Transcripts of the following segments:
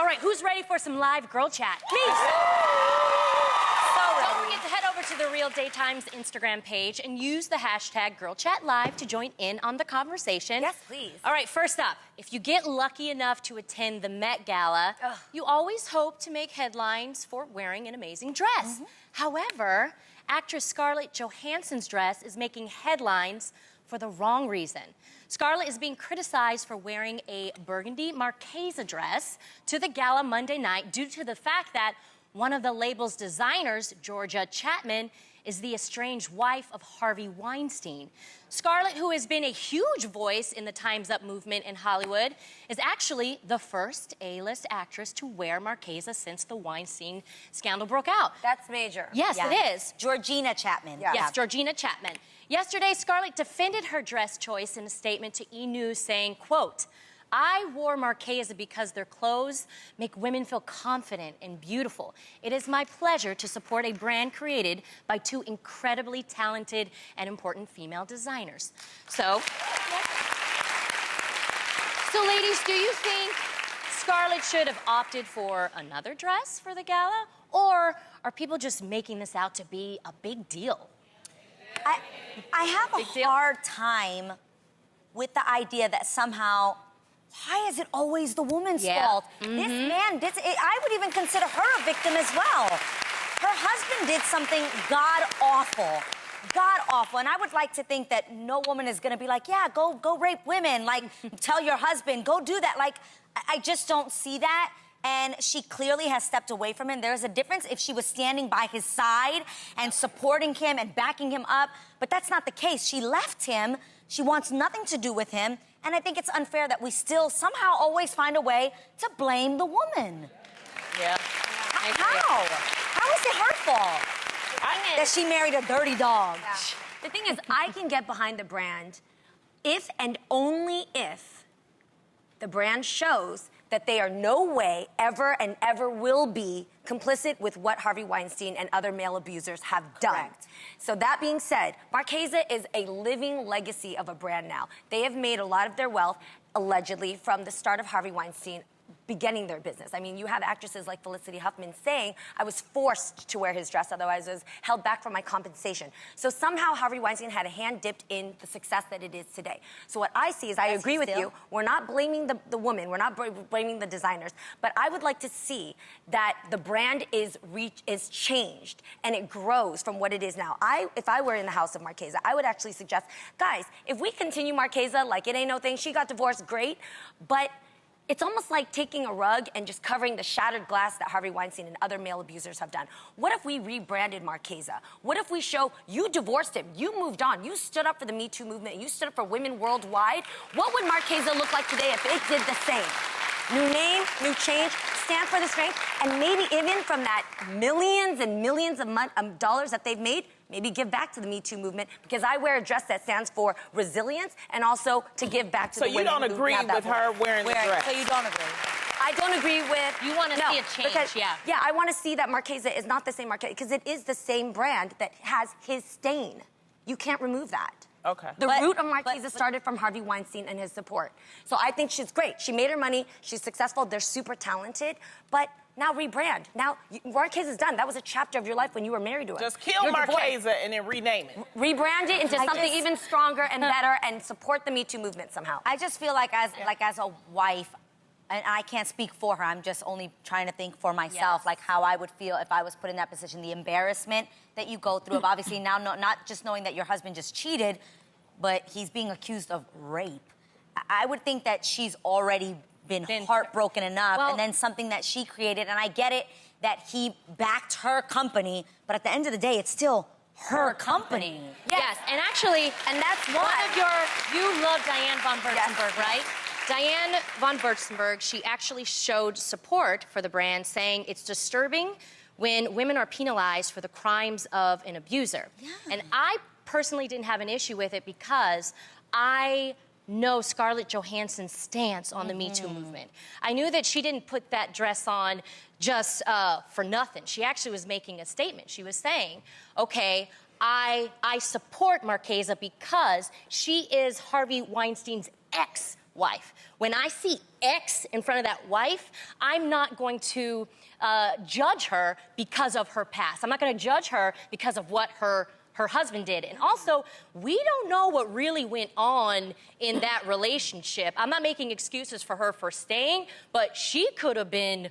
right, who's ready for some live girl chat? Me. Don't forget to head over to the Real Daytime's Instagram page and use the hashtag #GirlChatLive to join in on the conversation. Yes, please. All right, first up, if you get lucky enough to attend the Met Gala, you always hope to make headlines for wearing an amazing dress. However, actress Scarlett Johansson's dress is making headlines for the wrong reason. Scarlett is being criticized for wearing a burgundy Marchesa dress to the gala Monday night due to the fact that one of the label's designers, Georgia Chapman, is the estranged wife of Harvey Weinstein. Scarlett, who has been a huge voice in the Time's Up movement in Hollywood, is actually the first A-list actress to wear Marchesa since the Weinstein scandal broke out. That's major. Yes, Yeah. it is. Georgina Chapman. Yeah. Yes, Georgina Chapman. Yesterday, Scarlett defended her dress choice in a statement to E! News saying, quote, "I wore Marchesa because their clothes make women feel confident and beautiful. It is my pleasure to support a brand created by two incredibly talented and important female designers." So ladies, do you think Scarlett should have opted for another dress for the gala? Or are people just making this out to be a big deal? I have a hard time with the idea that somehow, why is it always the woman's fault? This man, I would even consider her a victim as well. Her husband did something god-awful. God-awful. And I would like to think that no woman is going to be like, yeah, go rape women. Like, tell your husband, go do that. Like, I just don't see that. And she clearly has stepped away from him. There's a difference if she was standing by his side and supporting him and backing him up. But that's not the case. She left him. She wants nothing to do with him. And I think it's unfair that we still somehow always find a way to blame the woman. Yeah. How? How is it her fault that she married a dirty dog? Yeah. The thing is, I can get behind the brand if and only if the brand shows that they are no way ever and ever will be complicit with what Harvey Weinstein and other male abusers have done. Correct. So that being said, Marchesa is a living legacy of a brand now. They have made a lot of their wealth, allegedly, from the start of Harvey Weinstein beginning their business. I mean, you have actresses like Felicity Huffman saying, I was forced to wear his dress, otherwise I was held back from my compensation. So somehow Harvey Weinstein had a hand dipped in the success that it is today. So what I see is, I agree with you, we're not blaming the woman, we're not blaming the designers, but I would like to see that the brand is changed and it grows from what it is now. If I were in the house of Marchesa, I would actually suggest, guys, if we continue Marchesa like it ain't no thing, she got divorced, great, but it's almost like taking a rug and just covering the shattered glass that Harvey Weinstein and other male abusers have done. What if we rebranded Marchesa? What if we show you divorced him, you moved on, you stood up for the Me Too movement, you stood up for women worldwide? What would Marchesa look like today if it did the same? New name, new change, stand for the strength, and maybe even from that millions and millions of dollars that they've made, maybe give back to the Me Too movement, because I wear a dress that stands for resilience and also to give back to the women. So you don't agree with her wearing the dress? So you don't agree? I don't agree with... You want to see a change, because, yeah, I want to see that Marchesa is not the same Marchesa, because it is the same brand that has his stain. You can't remove that. Okay. The root of Marchesa started from Harvey Weinstein and his support. So I think she's great. She made her money. She's successful. They're super talented. But now rebrand. Now, Marchesa's done. That was a chapter of your life when you were married to him. Just kill Marchesa and then rename it. Rebrand it into something even stronger and better and support the Me Too movement somehow. I just feel like as a wife, and I can't speak for her, I'm just only trying to think for myself, like how I would feel if I was put in that position, the embarrassment that you go through of obviously now not just knowing that your husband just cheated, but he's being accused of rape. I would think that she's already been heartbroken enough, and then something that she created, and I get it that he backed her company, but at the end of the day, it's still her company. Yes, and actually, and that's one of you love Diane von Furstenberg, right? Diane von Furstenberg, she actually showed support for the brand, saying it's disturbing when women are penalized for the crimes of an abuser. Yeah. And I personally didn't have an issue with it because I know Scarlett Johansson's stance on the Me Too movement. I knew that she didn't put that dress on just for nothing. She actually was making a statement. She was saying, okay, I support Marchesa because she is Harvey Weinstein's ex wife. When I see X in front of that wife, I'm not going to judge her because of her past. I'm not going to judge her because of what her husband did. And also, we don't know what really went on in that relationship. I'm not making excuses for her for staying, but she could have been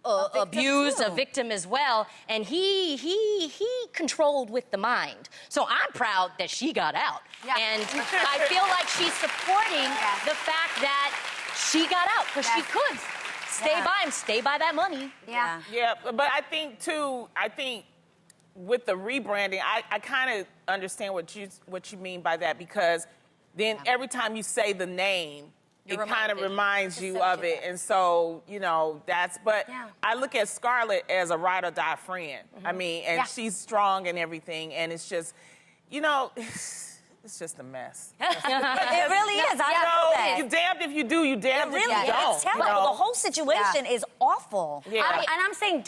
abused, a victim as well, and he controlled with the mind. So I'm proud that she got out. Yeah. And I feel like she's supporting the fact that she got out, because she could stay by him, stay by that money. Yeah, but I think, too, with the rebranding, I kind of understand what you mean by that, because then every time you say the name, it kind of reminds you of it. And so, you know, but I look at Scarlett as a ride or die friend. I mean, and she's strong and everything, and it's just, you know, it's just a mess. It really is. I know you're damned if you do, you damned if you don't. It's terrible. The whole situation is awful. And I'm saying,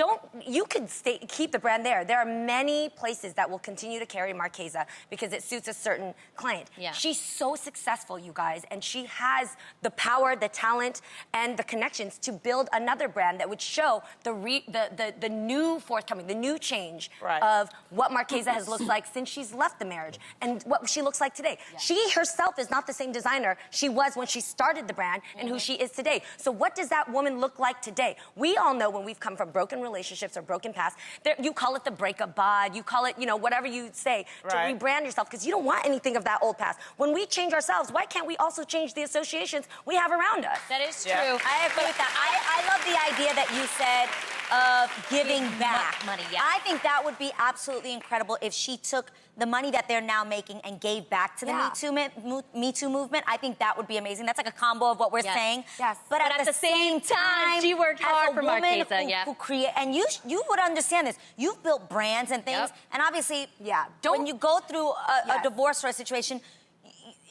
you could keep the brand there. There are many places that will continue to carry Marchesa because it suits a certain client. Yeah. She's so successful, you guys, and she has the power, the talent, and the connections to build another brand that would show the new forthcoming, the new change of what Marchesa has looked like since she's left the marriage and what she looks like today. Yeah. She herself is not the same designer she was when she started the brand and who she is today. So what does that woman look like today? We all know when we've come from broken relationships or broken past, you call it the breakup bod, you call it, you know, whatever you say to rebrand yourself, because you don't want anything of that old past. When we change ourselves, why can't we also change the associations we have around us? That is true. I agree with that. I love the idea that you said of giving back money. I think that would be absolutely incredible if she took the money that they're now making and gave back to the Me Too movement. I think that would be amazing. That's like a combo of what we're saying. Yes. But at the same time, she worked hard for Marchesa. Who create, and you would understand this. You've built brands and things, and obviously, when you go through a divorce or a situation,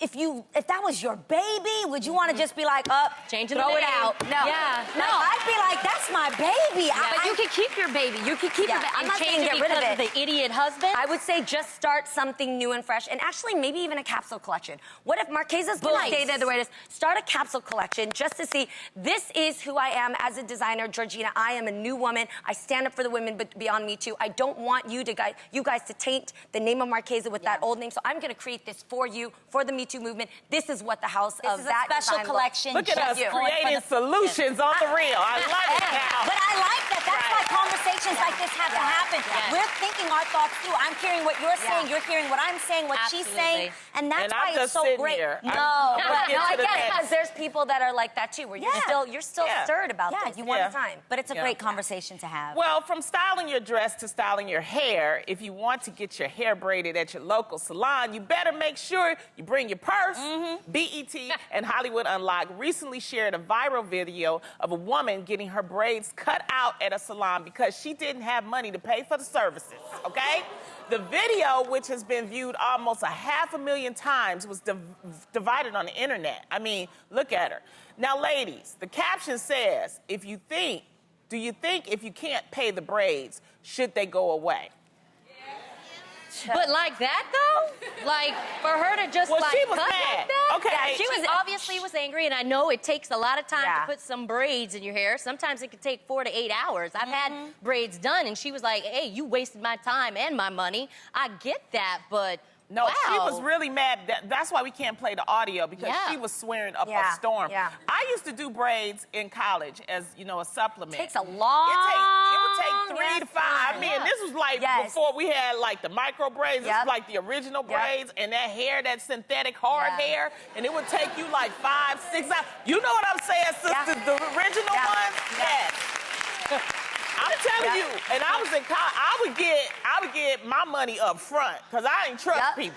if that was your baby, would you want to just be like, throw it out? No. No, I'd be like, that's my baby. But you could keep your baby. You could keep your baby. I'm not saying get rid of it. The idiot husband? I would say just start something new and fresh, and actually maybe even a capsule collection. What if Marchesa's going to stay there the way it is? Start a capsule collection just to see, this is who I am as a designer, Georgina. I am a new woman. I stand up for the women beyond Me Too. I don't want you guys to taint the name of Marchesa with that old name, so I'm going to create this for you, for the Me Too movement. This is what the house of that special collection. Look at us creating solutions on the real. I love it now. But I like that. That's why conversations like this have to happen. We're thinking our thoughts through. I'm hearing what you're saying. You're hearing what I'm saying, what she's saying. And that's why it's so great. No, I guess because there's people that are like that too, where you're still stirred about things one at a time. But it's a great conversation to have. Well, from styling your dress to styling your hair, if you want to get your hair braided at your local salon, you better make sure you bring your purse. BET and Hollywood Unlocked recently shared a viral video of a woman getting her braids cut out at a salon because she didn't have money to pay for the services, okay? The video, which has been viewed almost 500,000 times, was divided on the internet. I mean, look at her. Now, ladies, the caption says, do you think if you can't pay the braids, should they go away? But like that, though? Like, for her to just, she was cut mad. like that? Okay. Yeah, she obviously was angry, and I know it takes a lot of time to put some braids in your hair. Sometimes it can take 4 to 8 hours. I've had braids done, and she was like, hey, you wasted my time and my money. I get that, but... No, she was really mad. That's why we can't play the audio, because she was swearing up a storm. I used to do braids in college as, you know, a supplement. It takes a long It would take 3 to 5. I mean, this was like before we had like the micro braids. This was like the original braids, and that hair, that synthetic hard hair, and it would take you like 5, 6 hours. You know what I'm saying, sisters? The original ones? Yes. I'm telling you, and I was in college, I would get my money up front, because I ain't trust people.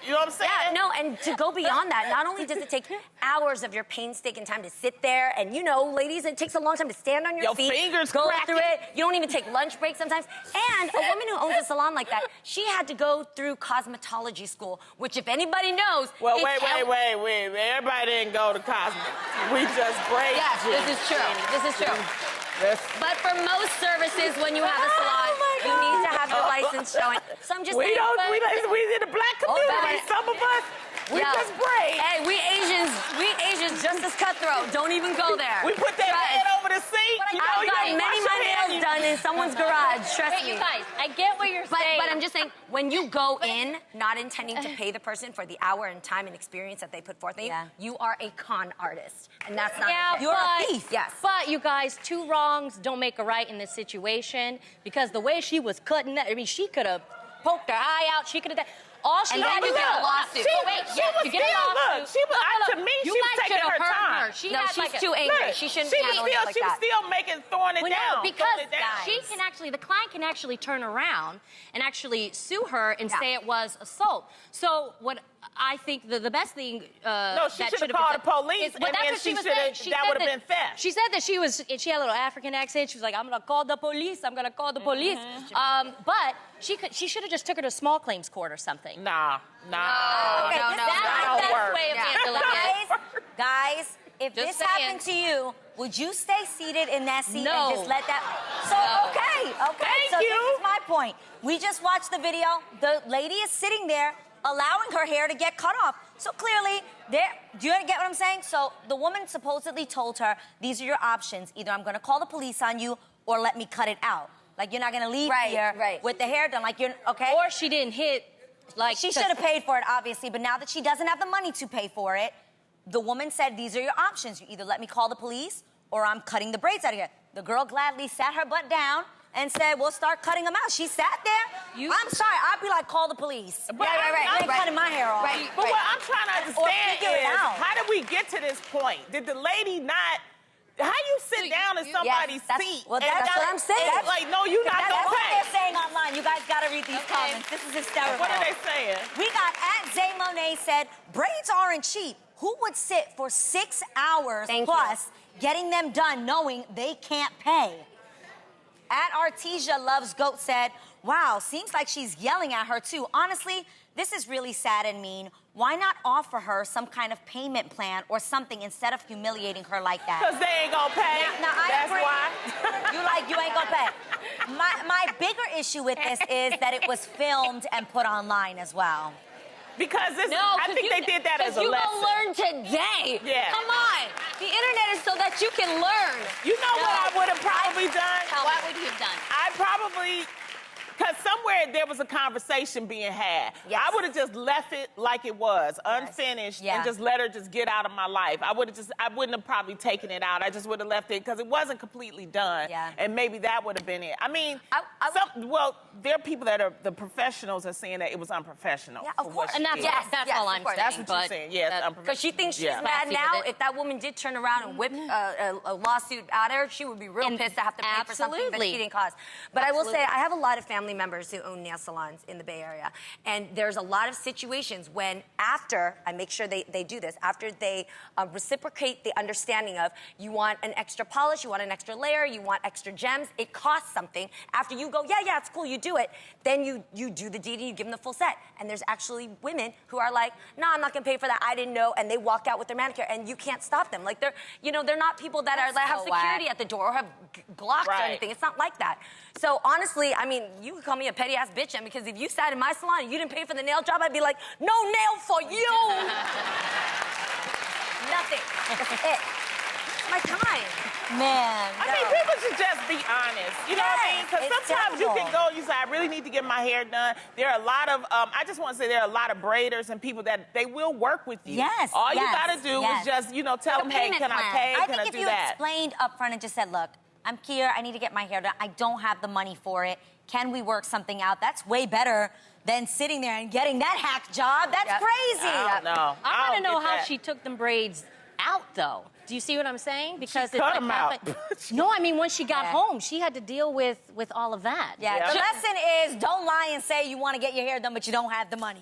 You know what I'm saying? Yeah, no, and to go beyond that, not only does it take hours of your painstaking time to sit there, and you know, ladies, it takes a long time to stand on your feet, fingers go cracking. through it. You don't even take lunch breaks sometimes. And a woman who owns a salon like that, she had to go through cosmetology school, which if anybody knows... Well, wait. Everybody didn't go to cosmet. We just braid. Yes, this is true. This is true. But for most services, when you have a salon, you need to have your license showing. So I'm just saying... We in the black community, some of us, We just braid. Hey, we Asians just as cutthroat. Don't even go there. We put that head over the sink. I've got many of my nails done in someone's garage. Trust me. You guys, I get what you're saying. But I'm just saying, when you go in not intending to pay the person for the hour and time and experience that they put forth in you, you are a con artist. And that's not okay. You're a thief. Yes. But you guys, two wrongs don't make a right in this situation, because the way she was cutting that, I mean, she could have poked her eye out. She could have done. All she had to do get a lawsuit. You get a lawsuit. To me, she was taking her time. She's too angry. She shouldn't handle it like that. She was still throwing it down. Because the client can actually turn around and actually sue her and say it was assault. So what I think the best thing she should have called the police, and then she should have. That would have been theft. She said that she had a little African accent. She was like, "I'm gonna call the police. I'm gonna call the police." But she should have just took her to small claims court or something. Nah. Okay, That's the best way of handling it. Guys, if Just this happened to you, would you stay seated in that seat No. and just let that? So, okay. Thank so you. this is my point. We just watched the video. The lady is sitting there allowing her hair to get cut off. So clearly, do you get what I'm saying? So the woman supposedly told her, these are your options. Either I'm going to call the police on you or let me cut it out. Like, you're not going to leave here with the hair done. Like, you're, okay? Or she didn't hit, like... She should have paid for it, obviously, but now that she doesn't have the money to pay for it, the woman said, these are your options. You either let me call the police or I'm cutting the braids out of here. The girl gladly sat her butt down and said, we'll start cutting them out. She sat there. I'm sorry, I'd be like, call the police. But I'm cutting my hair off. But what I'm trying to understand is, out. how did we get to this point? Did the lady not... How you sit down in somebody's seat? Well, that's what I'm saying. Like, no, you're not That's going to what pay. they're saying online. You guys got to read these comments. This is hysterical. What are they saying? We got Zay Monet said, braids aren't cheap. Who would sit for 6 hours plus getting them done knowing they can't pay? Artesia Loves Goat said, wow, seems like she's yelling at her too. Honestly, this is really sad and mean. Why not offer her some kind of payment plan or something instead of humiliating her like that? Because they ain't gonna pay. Now, I That's agree. why. You ain't gonna pay. My bigger issue with this is that it was filmed and put online as well. Because I think they did that as a lesson. You gonna learn today. Yeah. Come on. The internet is so that you can learn. You know what I would have probably done? What would you have done? I probably... Because somewhere there was a conversation being had. Yes. I would have just left it like it was, unfinished, and just let her just get out of my life. I wouldn't have probably taken it out. I just would have left it because it wasn't completely done. Yeah. And maybe that would have been it. I mean, there are people that are, the professionals are saying that it was unprofessional. Yeah, of course. And that's all I'm saying. That's what you're saying. Yes, unprofessional. Because she thinks she's mad now. If that woman did turn around and whip a lawsuit out of her, she would be real pissed to have to pay for something that she didn't cause. But I will say, I have a lot of family members who own nail salons in the Bay Area. And there's a lot of situations when after, I make sure they do this, after they reciprocate the understanding of you want an extra polish, you want an extra layer, you want extra gems, it costs something. After you go, yeah, it's cool, you do it, then you do the deed and you give them the full set. And there's actually women who are like, no, I'm not gonna pay for that, I didn't know, and they walk out with their manicure and you can't stop them. Like they're not people that have security at the door or have Glocks or anything. It's not like that. So honestly, I mean, you could call me a petty ass bitch, and because if you sat in my salon and you didn't pay for the nail job, I'd be like, no nail for you. Nothing. That's it. My time. Man. I mean, people should just be honest. You know what I mean? Because sometimes you can go, you say, I really need to get my hair done. There are a lot of, I just want to say there are a lot of braiders and people that they will work with you. Yes. All you got to do is just, tell them, hey, can I pay? I Can I think do if you that? explained up front and just said, look, I'm here, I need to get my hair done, I don't have the money for it, can we work something out? That's way better than sitting there and getting that hack job. That's crazy. I don't know. I want to know how she took them braids out, though. Do you see what I'm saying? Because she cut them out. No, I mean, when she got home, she had to deal with all of that. Yeah, the lesson is don't lie and say you want to get your hair done, but you don't have the money.